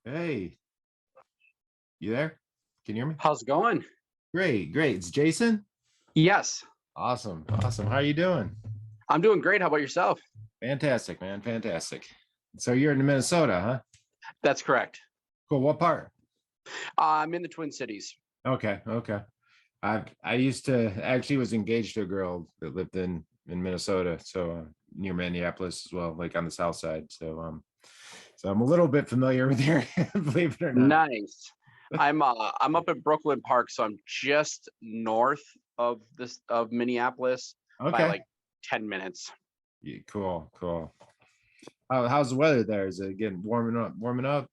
Hey, you there? Can you hear me? How's it going? Great, great. It's Jason. Yes, Awesome, awesome. How you doing? I'm doing great. How about yourself? Fantastic, man. Fantastic. So you're in Minnesota, huh? That's correct. Cool. What part? I'm in the Twin Cities. Okay, okay. I used to actually was engaged to a girl that lived in Minnesota, so near Minneapolis as well, like on the south side. So I'm a little bit familiar with your, believe it or not. Nice. I'm up at Brooklyn Park, so I'm just north of Minneapolis by Okay. like 10 minutes. Yeah, cool, cool. How's the weather there? Is it getting warming up? Warming up?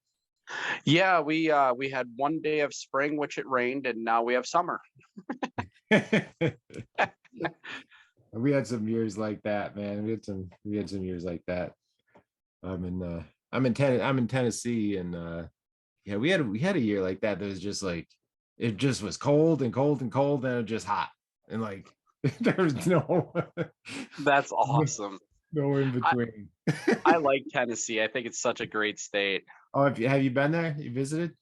Yeah, we had one day of spring, which it rained, and now we have summer. We had some years like that, man. We had some years like that. I'm in I'm in Tennessee, and yeah, we had a year like that was just like it just was cold and cold and cold and just hot. And like there was That's awesome. no in I, between. I like Tennessee. I think it's such a great state. Oh, have you been there? You visited?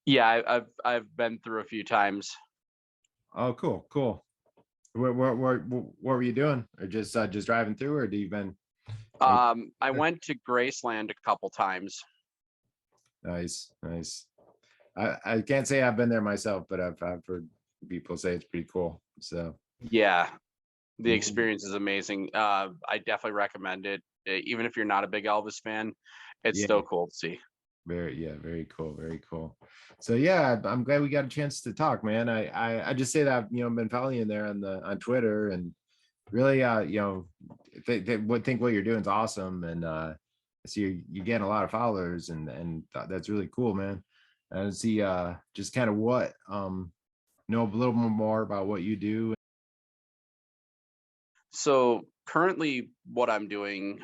Yeah, I've been through a few times. Oh, cool, cool. What were you doing? Or just driving through, or do you been any I went to Graceland a couple times. nice, nice. I can't say I've been there myself, but I've heard people say it's pretty cool. So Yeah, the mm, experience is amazing. I definitely recommend it. Even if you're not a big Elvis fan, it's yeah, still cool to see. very cool, very cool. So yeah, I'm glad we got a chance to talk, man. I just say that I've been following you there on Twitter, and really they would think what you're doing is awesome, and so you're getting a lot of followers, and that's really cool, man. And see just kind of what know a little more about what you do. So currently, what I'm doing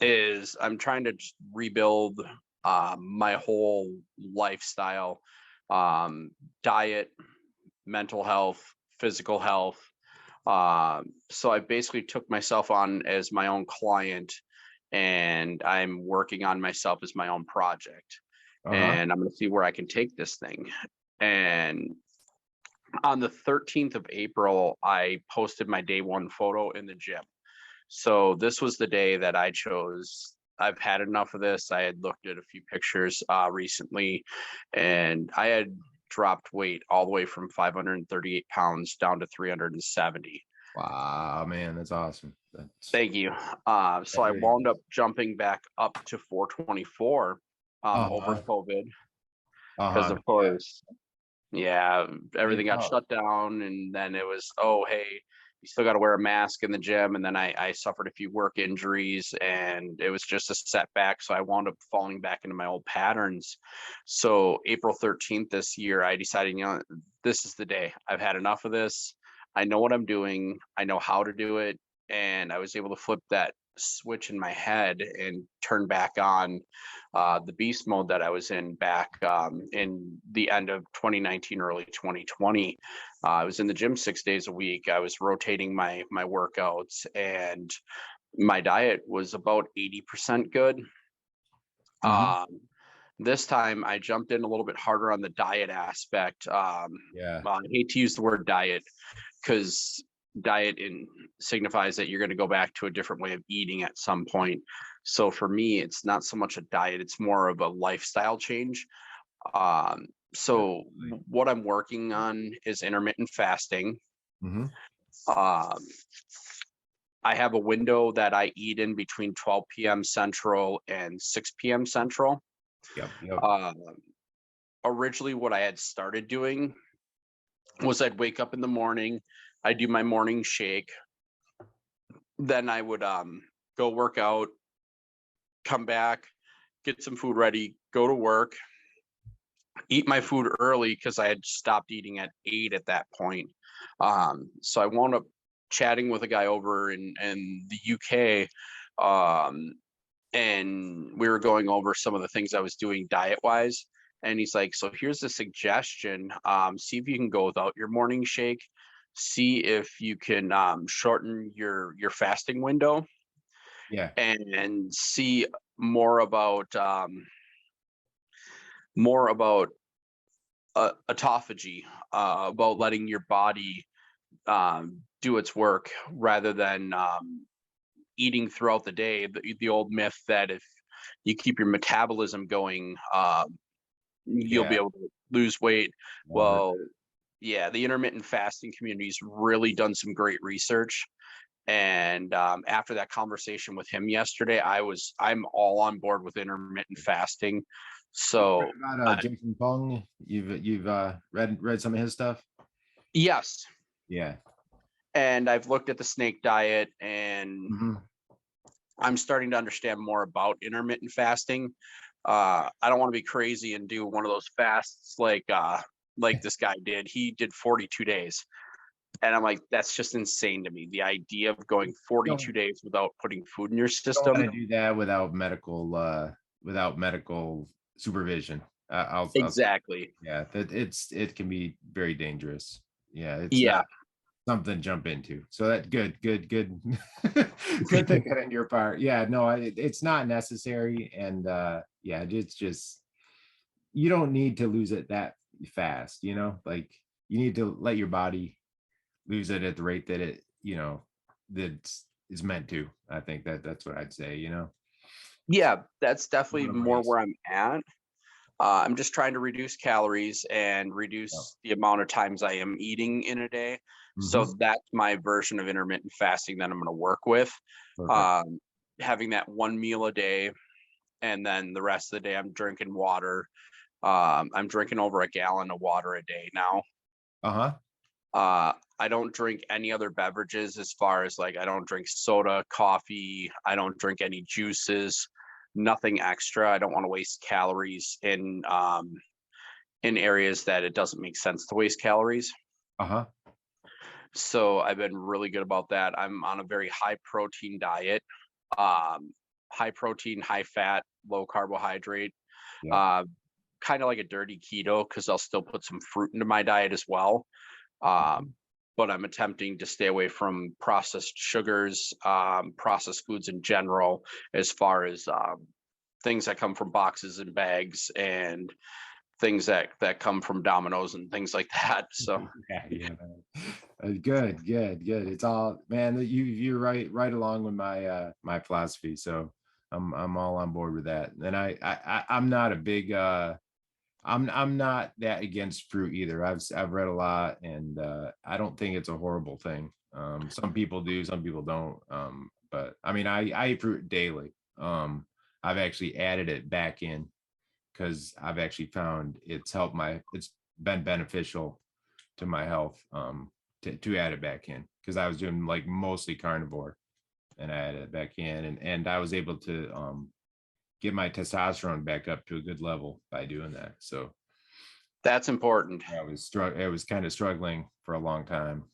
is I'm trying to just rebuild my whole lifestyle, diet, mental health, physical health. So I basically took myself on as my own client, and I'm working on myself as my own project. Uh-huh. And I'm going to see where I can take this thing. And on the 13th of April, I posted my day one photo in the gym. So this was the day that I chose. I've had enough of this. I had looked at a few pictures recently, and I had dropped weight all the way from 538 pounds down to 370. Wow, man, that's awesome. Thank you. So That I really wound up jumping back up to 424 over uh-huh. COVID because, Uh-huh. of course, yeah, everything It's got shut down, and then it was, oh, hey, you still got to wear a mask in the gym. And then I suffered a few work injuries, and it was just a setback. So I wound up falling back into my old patterns. So April 13th this year, I decided, this is the day. I've had enough of this. I know what I'm doing. I know how to do it. And I was able to flip that switch in my head and turn back on the beast mode that I was in back in the end of 2019, early 2020. I was in the gym 6 days a week. I was rotating my workouts, and my diet was about 80% good. Mhm. Um, this time I jumped in a little bit harder on the diet aspect. Yeah. I hate to use the word diet because diet signifies that you're going to go back to a different way of eating at some point. So for me, it's not so much a diet; it's more of a lifestyle change. So Absolutely. what I'm working on is intermittent fasting. Mhm. Um, I have a window that I eat in between 12 p.m. Central and 6 p.m. Central. Yep, yep. Um, Originally, what I had started doing was I'd wake up in the morning, I do my morning shake, then I would go work out, come back, get some food ready, go to work, eat my food early because I had stopped eating at 8 at that point. So I wound up chatting with a guy over in the UK, and we were going over some of the things I was doing diet wise. And he's like, "So here's a suggestion. See if you can go without your morning shake. See if you can shorten your fasting window, Yeah. and see more about more about autophagy, about letting your body do its work rather than eating throughout the day. The old myth that if you keep your metabolism going, you'll be Yeah. able to lose weight. Longer. Well, yeah, the intermittent fasting community's really done some great research. And after that conversation with him yesterday, I'm all on board with intermittent fasting. So What about Jason Fung? You've read some of his stuff? yes, Yeah. and I've looked at the snake diet, and Mhm. I'm starting to understand more about intermittent fasting. I don't want to be crazy and do one of those fasts like this guy did. He did 42 days. And I'm like, that's just insane to me. The idea of going 42 days without putting food in your You don't want system. to do that without medical supervision. I'll Exactly. yeah, that it can be very dangerous. Yeah, it's Yeah. not something to jump into. So that good good thinking on your part. Yeah, no, it's not necessary, and yeah, it's just you don't need to lose it that fast. Like you need to let your body lose it at the rate that that is meant to. I think that's what I'd say. Yeah, that's definitely Run a more race. where I'm at. I'm just trying to reduce calories and Yeah. reduce the amount of times I am eating in a day. Mhm. So that's my version of intermittent fasting that I'm going to work with. Perfect. Um, Having that one meal a day, and then the rest of the day I'm drinking water. I'm drinking over a gallon of water a day now. Uh-huh. I don't drink any other beverages, as far as like I don't drink soda, coffee. I don't drink any juices, nothing extra. I don't want to waste calories in areas that it doesn't make sense to waste calories. Uh-huh. So I've been really good about that. I'm on a very high protein diet, um, high protein, high fat, low carbohydrate, Yeah. uh, kind of like a dirty keto, because I'll still put some fruit into my diet as well. But I'm attempting to stay away from processed sugars, processed foods in general, as far as things that come from boxes and bags, and things that come from Domino's and things like that. So Yeah, yeah. Good. It's all, man, you're right along with my philosophy. So I'm all on board with that. And I'm not a big I'm not that against fruit either. I've read a lot, and I don't think it's a horrible thing. Some people do, some people don't. But I mean, I eat fruit daily. I've actually added it back in because I've actually found it's been beneficial to my health, to add it back in, because I was doing like mostly carnivore, and I added it back in, and I was able to get my testosterone back up to a good level by doing that. So that's important. I was kind of struggling for a long time.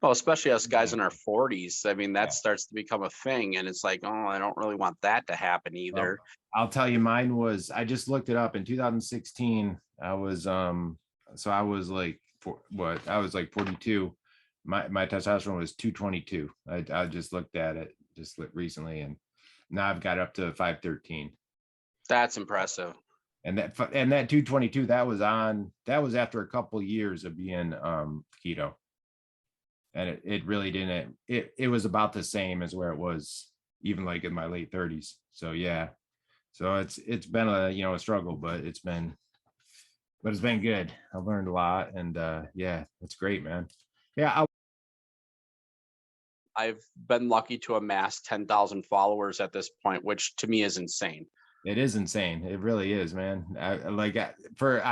Well, especially us guys Yeah. in our 40s. I mean, that Yeah. starts to become a thing, and it's like, oh, I don't really want that to happen Well, either. I'll tell you, mine was, I just looked it up in 2016. I was so I was like I was like 42. My testosterone was 222. I just looked at it recently, and now I've got up to 513. That's impressive. And that 222, that was after a couple years of being keto. And it really didn't, it was about the same as where it was even like in my late 30s. So yeah. So it's been a struggle, but it's been good. I've learned a lot, and yeah, it's great, man. Yeah. I've been lucky to amass 10,000 followers at this point, which to me is insane. It is insane. It really is, man. I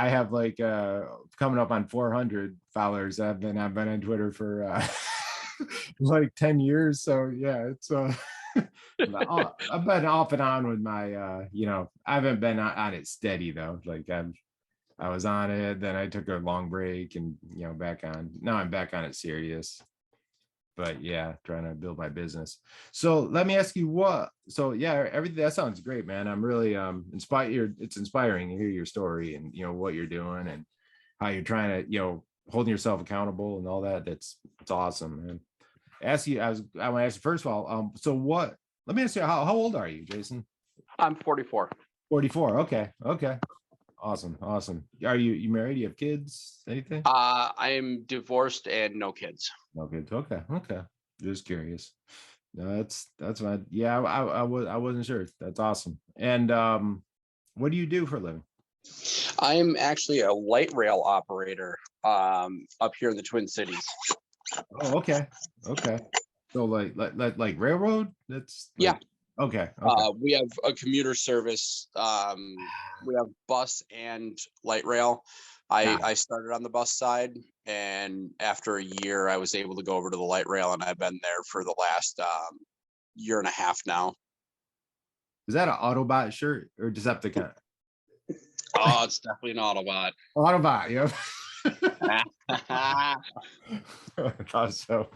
have like coming up on 400 followers. I've been on Twitter for like 10 years. So yeah, it's I've been off and on with my I haven't been on it steady though. Like I was on it, then I took a long break, and back on. Now I'm back on it serious. But yeah, trying to build my business. So let me ask you so yeah, everything that sounds great, man. I'm really inspired. It's inspiring to hear your story, and what you're doing, and how you're trying to, holding yourself accountable and all that. It's awesome, man. I want to ask you first of all, so let me ask you, how old are you, Jason? I'm 44. 44. Okay. Awesome. Awesome. Are you married? You have kids? Anything? I am divorced and no kids. No kids. Okay. Okay. Just curious. No, that's fine. Yeah, I wasn't sure. That's awesome. And what do you do for a living? I'm actually a light rail operator up here in the Twin Cities. Oh, okay. Okay. So like railroad? That's Yeah. like okay. Okay. We have a commuter service. We have bus and light rail. I started on the bus side, and after a year, I was able to go over to the light rail, and I've been there for the last year and a half now. Is that an Autobot shirt or Decepticon? Oh, it's definitely an Autobot. Autobot, yep. I thought so.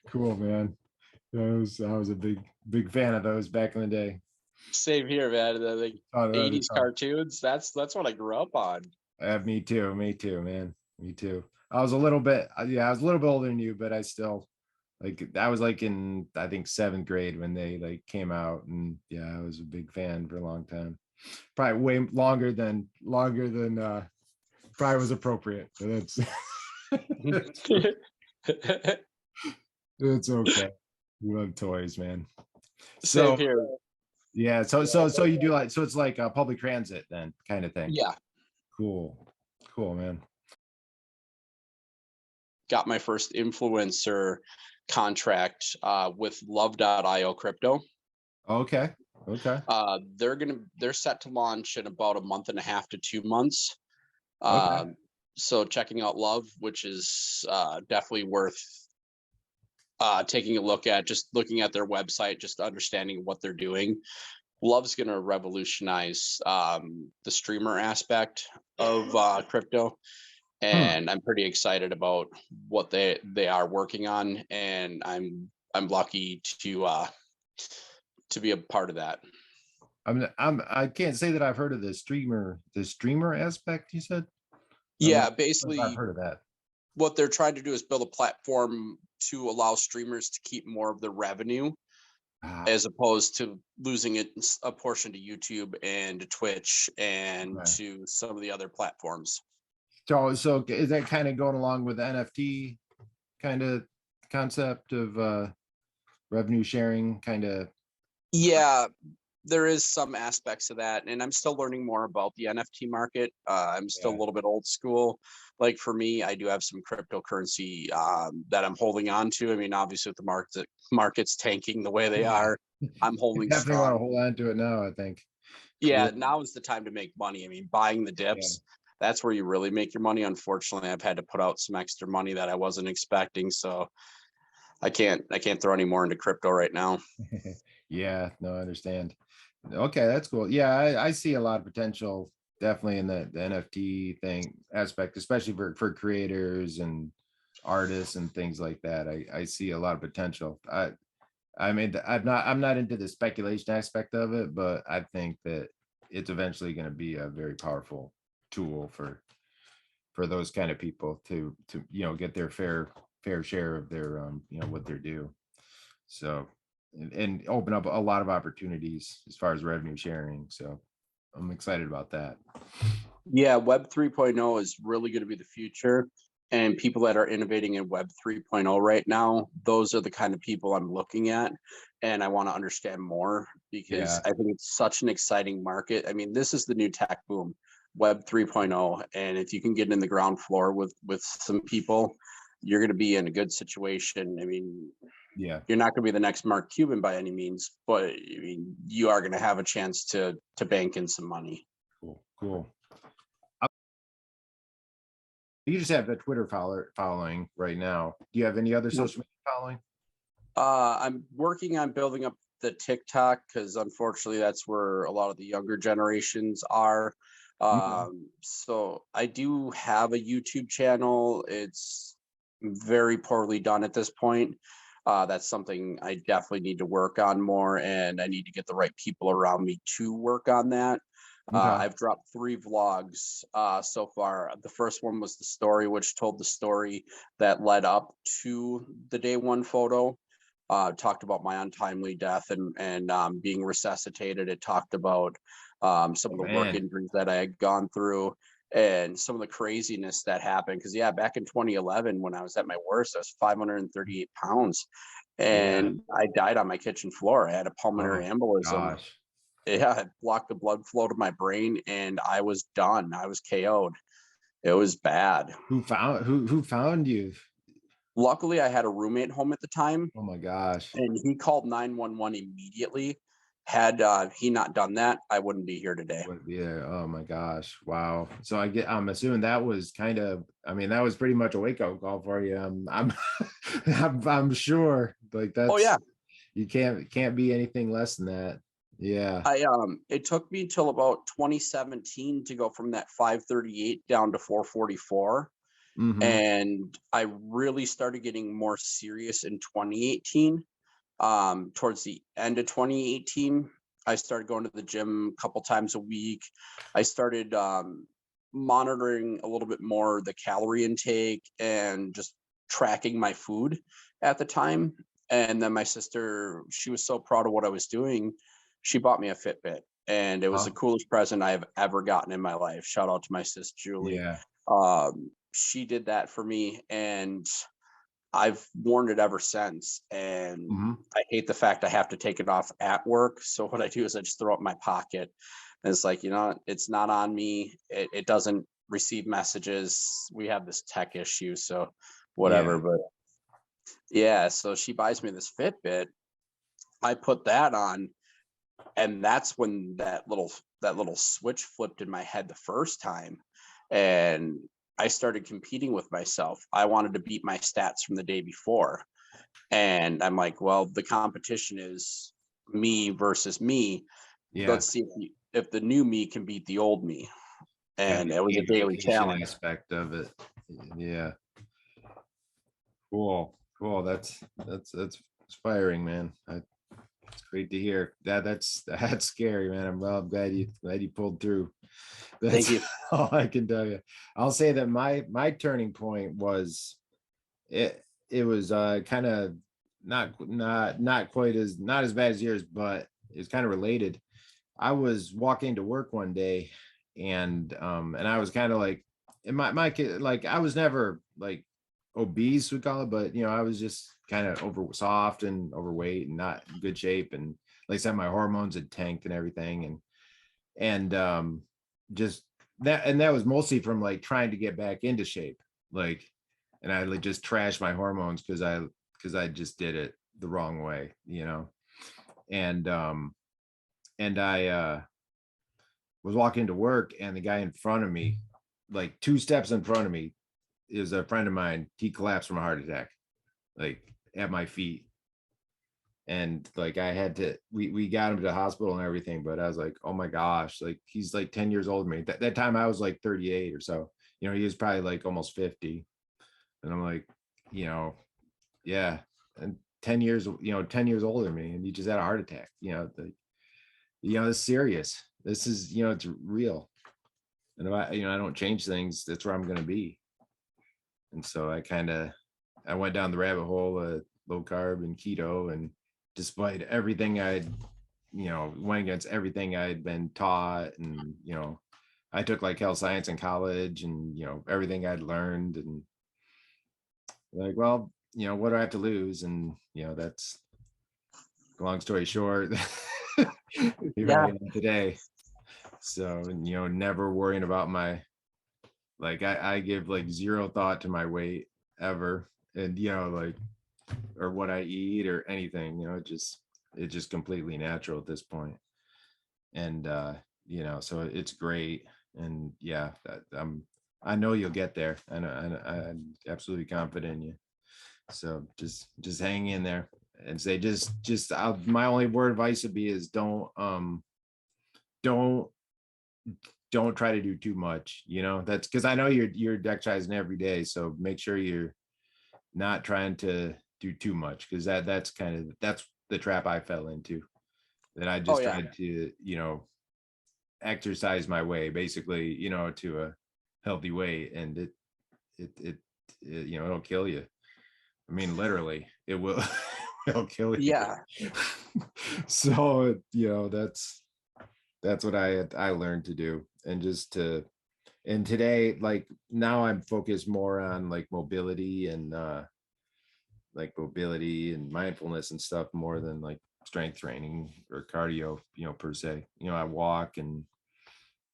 Cool, man. I was a big fan of those back in the day. Same here, man. The Oh, that is 80s tough. cartoons. That's what I grew up on. Me too, man. Me too. I was a little bit, yeah, I was a little bit older than you, but I still like I was like in I think 7th grade when they like came out, and yeah, I was a big fan for a long time. Probably way longer than probably was appropriate. But that's it's okay. We love toys, man. Same So here. yeah, so you do like so it's like a public transit then kind of thing. Yeah. Cool. Cool, man. Got my first influencer contract with Loveio crypto. Okay. Okay. They're set to launch in about a month and a half to 2 months. Okay. So checking out Love, which is definitely worth taking a look at, just looking at their website, just understanding what they're doing. Love's going to revolutionize the streamer aspect of crypto, and I'm pretty excited about what they are working on, and I'm lucky to be a part of that. I can't say that I've heard of the streamer aspect you said. Yeah, I've basically heard of that. what they're trying to do is build a platform to allow streamers to keep more of the revenue, as opposed to losing it a portion to YouTube and to Twitch and Right. to some of the other platforms. So is that kind of going along with the NFT kind of concept of revenue sharing kind of? Yeah, there is some aspects of that, and I'm still learning more about the NFT market. I'm still a little bit old school. Like for me, I do have some cryptocurrency that I'm holding on to. I mean, obviously with the markets tanking the way they are, I'm holding Definitely want to strong. hold on to it now, I think. Yeah, now is the time to make money. I mean, buying the dips, that's where you really make your money. Unfortunately, I've had to put out some extra money that I wasn't expecting, so I can't throw any more into crypto right now. Yeah, no, I understand. Okay, that's cool. Yeah, I see a lot of potential definitely in the NFT thing aspect, especially for creators and artists and things like that. I see a lot of potential. I mean, I'm not into the speculation aspect of it, but I think that it's eventually going to be a very powerful tool for those kind of people to get their fair share of their what they're due. So and open up a lot of opportunities as far as revenue sharing. So I'm excited about that. Yeah, Web 3.0 is really going to be the future. And people that are innovating in Web 3.0 right now, those are the kind of people I'm looking at. And I want to understand more because I think it's such an exciting market. I mean, this is the new tech boom, Web 3.0. And if you can get in the ground floor with some people, you're going to be in a good situation. I mean, you're not going to be the next Mark Cuban by any means, but I mean, you are going to have a chance to bank in some money. Cool. You just have a Twitter following right now. Do you have any other social media following? I'm working on building up the TikTok because unfortunately that's where a lot of the younger generations are. So I do have a YouTube channel. It's very poorly done at this point. That's something I definitely need to work on more, and I need to get the right people around me to work on that. I've dropped 3 vlogs so far. The first one was the story, which told the story that led up to the day 1 photo. Talked about my untimely death and being resuscitated. It talked about some of the work Man. injuries that I had gone through, and some of the craziness that happened. Because yeah, back in 2011, when I was at my worst, I was 538 pounds, Yeah. and I died on my kitchen floor. I had a pulmonary Oh embolism. gosh. Yeah, it blocked the blood flow to my brain, and I was done. I was KO'd. It was bad. Who found you? Luckily, I had a roommate home at the time, Oh my gosh. and he called 911 immediately. Had he not done that, I wouldn't be here today. What, yeah, oh my gosh. Wow. So I'm assuming that was kind of, I mean, that was pretty much a wake-up call for you. I'm sure. Like Oh yeah, that's, you can't be anything less than that. Yeah. it took me till about 2017 to go from that 538 down to 444. Mm-hmm. And I really started getting more serious in 2018. Towards the end of 2018, I started going to the gym a couple times a week. I started monitoring a little bit more the calorie intake and just tracking my food at the time. And then my sister, she was so proud of what I was doing, she bought me a Fitbit, and it was the Huh? coolest present I have ever gotten in my life. Shout out to my sis Julie. Yeah. She did that for me, and I've worn it ever since. And Mm-hmm. I hate the fact I have to take it off at work. So what I do is I just throw it in my pocket. And it's like, it's not on me. It doesn't receive messages. We have this tech issue, so whatever. Yeah. But yeah, so she buys me this Fitbit. I put that on, and that's when that little switch flipped in my head the first time, and I started competing with myself. I wanted to beat my stats from the day before, and I'm like, well, the competition is me versus me. Yeah. Let's see if the new me can beat the old me. Kind of And the it was a daily gamification challenge. aspect of it. Yeah. Cool. That's inspiring, man. It's great to hear. That's scary, man. I'm glad you pulled through. Thank That's you. all I can tell you. I'll say that my turning point was it was kind of not quite as not as bad as yours, but it's kind of related. I was walking to work one day, and I was kind of like, in my kid, like I was never like obese, we call it, but I was just kind of over soft and overweight and not in good shape, and like I said, my hormones had tanked and everything, and just that was mostly from like trying to get back into shape, like, and I like just trashed my hormones because I just did it the wrong way, and I was walking to work, and the guy in front of me, like two steps in front of me, is a friend of mine. He collapsed from a heart attack, like at my feet. And like I had to, we got him to the hospital and everything, but I was like, oh my gosh, like he's like 10 years older than me. That time I was like 38 or so. He was probably like almost 50. And I'm like, yeah. And 10 years, 10 years older than me, and he just had a heart attack. It's serious. This is, it's real. And if I don't change things, that's where I'm going to be. And so I went down the rabbit hole of low carb and keto, and despite everything went against everything I'd been taught, and I took like health science in college, and everything I'd learned, and like, well, what do I have to lose? And that's, long story short, here I Yeah. am today. So, never worrying about like I give like zero thought to my weight ever, and like, or what I eat or anything, it's just completely natural at this point. And so it's great. And yeah, I know you'll get there. I'm absolutely confident in you. So just hang in there, and say, my only word of advice would be is don't don't try to do too much. That's because I know you're exercising every day, so make sure you're not trying to do too much, because that's the trap I fell into, that I Oh just yeah. tried to exercise my way, basically, to a healthy weight, and it it'll kill you. I mean, literally it will. It'll kill you. Yeah. So that's That's what I learned to do. And today, like now I'm focused more on like mobility and mindfulness and stuff more than like strength training or cardio, per se. I walk and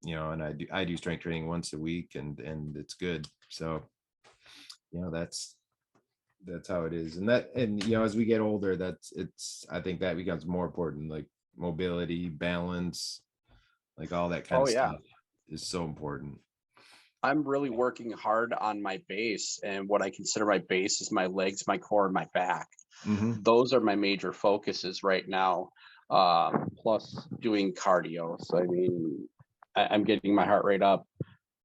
and I do strength training once a week, and it's good. So that's how it is. And as we get older, I think that becomes more important, like mobility, balance, like all that kind Oh of yeah. stuff is so important. I'm really working hard on my base, and what I consider my base is my legs, my core, and my back. Mm-hmm. Those are my major focuses right now. Plus doing cardio. So I mean, I'm getting my heart rate up.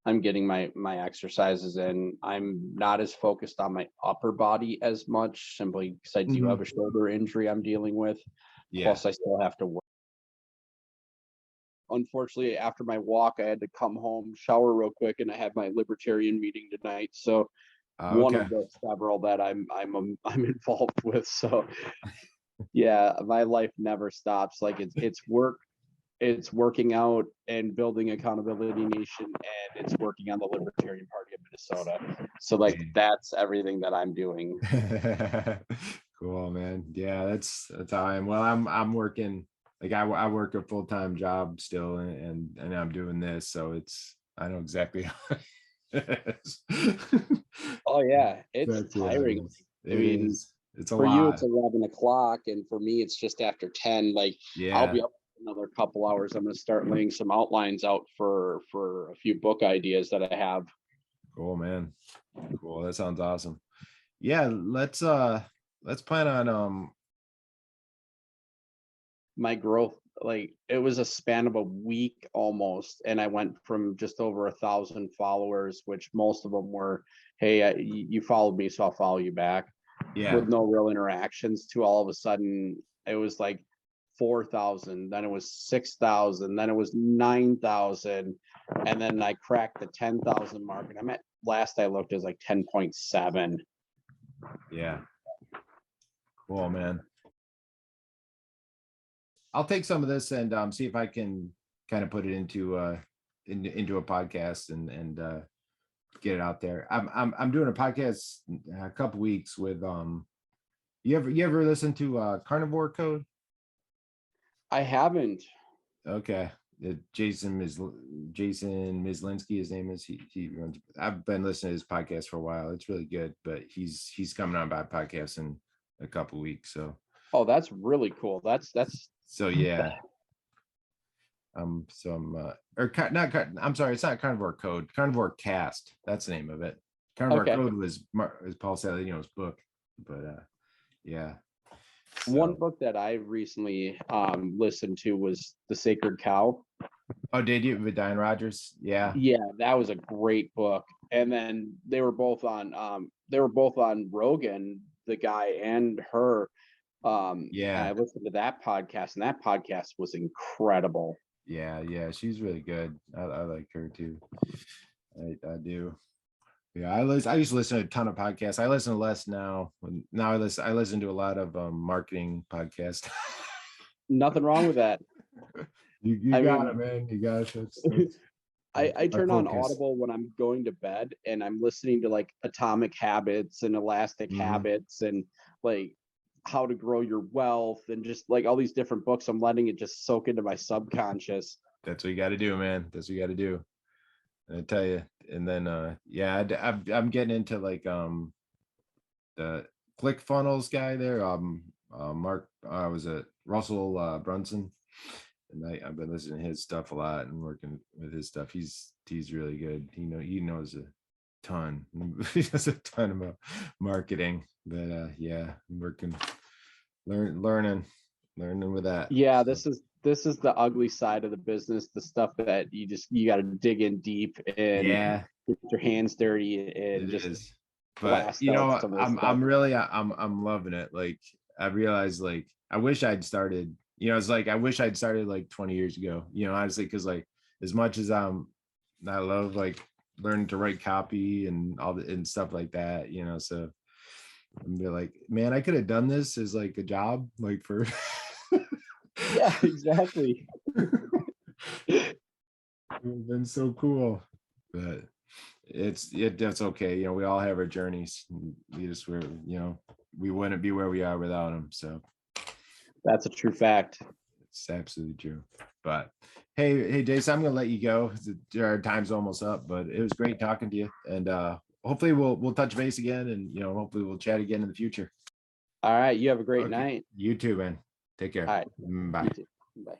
I'm getting my exercises in. I'm not as focused on my upper body as much, simply because I do have a shoulder injury I'm dealing with. Yeah. Plus, I still have to work. Unfortunately, after my walk, I had to come home, shower real quick, and I had my Libertarian meeting tonight. So one Okay. of the several that I'm involved with. So yeah, my life never stops. Like it's work, it's working out and building Accountability Nation, and it's working on the Libertarian Party of Minnesota. So like that's everything that I'm doing. Cool, man. Yeah, that's how I am. Well, I'm working, like I work a full-time job still, and I'm doing this, so I know exactly how it is. Oh yeah, it's Exactly how it tiring. is. I It mean, is. It's a for you lot. it's 11 o'clock, and for me it's just after 10. Like I'll Yeah. be up another couple hours. I'm going to start laying some outlines out for a few book ideas that I have. Cool, man. Cool. That sounds awesome. Yeah, let's plan on My growth, like it was a span of a week almost, and I went from just over 1,000 followers, which most of them were, hey, you followed me, so I'll follow you back, yeah. with no real interactions, to all of a sudden it was like 4,000, then it was 6,000, then it was 9,000, and then I cracked the 10,000 mark, and I'm at, last I looked, is like 10.7. Yeah. Cool, man. I'll take some of this and see if I can kind of put it into a podcast and get it out there. I'm doing a podcast a couple weeks with you ever listen to Carnivore Code? I haven't. Okay. Jason Mislinski, his name is. He runs. I've been listening to his podcast for a while. It's really good, but he's coming on by podcast in a couple weeks. So Oh, that's really cool. That's so yeah. I'm I'm sorry, it's not Carnivore Code, Carnivore Cast. That's the name of it. Carnivore okay. Code was Paul Saladino's book, but yeah. One So, book that I recently listened to was The Sacred Cow. oh, did you with Diane Rogers? Yeah. Yeah, that was a great book. And then they were both on Rogan, the guy and her. And Yeah. I listened to that podcast, and that podcast was incredible. Yeah, she's really good. I like her too. I do. Yeah, I used to listen to a ton of podcasts. I listen to less now. Now I listen to a lot of marketing podcasts. Nothing wrong with that. You I got mean, it, man. You got it. I Our turn on focus. Audible when I'm going to bed, and I'm listening to like Atomic Habits and Elastic Habits, and like How to Grow Your Wealth, and just like all these different books. I'm letting it just soak into my subconscious. That's what you got to do, man. That's what you got to do. I tell you. And then yeah, I'm getting into like the ClickFunnels guy there. Mark was it Russell Brunson, and I've been listening to his stuff a lot and working with his stuff. He's really good. He knows a ton. He does a ton about marketing. But yeah, I'm working, learning with that. Yeah, this is the ugly side of the business, the stuff that you got to dig in deep and Yeah, get your hands dirty and it just is. But blast out some of this stuff. I'm really I'm loving it. Like I realized, like I wish I'd started. It's like I wish I'd started like 20 years ago. Honestly, because like as much as I love like learning to write copy and all and stuff like that. So I'm be like, man, I could have done this as like a job, like for. Yeah, exactly. It's been so cool, but that's okay. You know, we all have our journeys. We just were, you know, we wouldn't be where we are without them. So That's a true fact. it's absolutely true. But hey, Jason, I'm gonna let you go. Our time's almost up, but it was great talking to you. And hopefully we'll touch base again, and you know, hopefully we'll chat again in the future. All right. You have a great Okay. night. You too, man. Take care. All right. Bye. You too. Bye.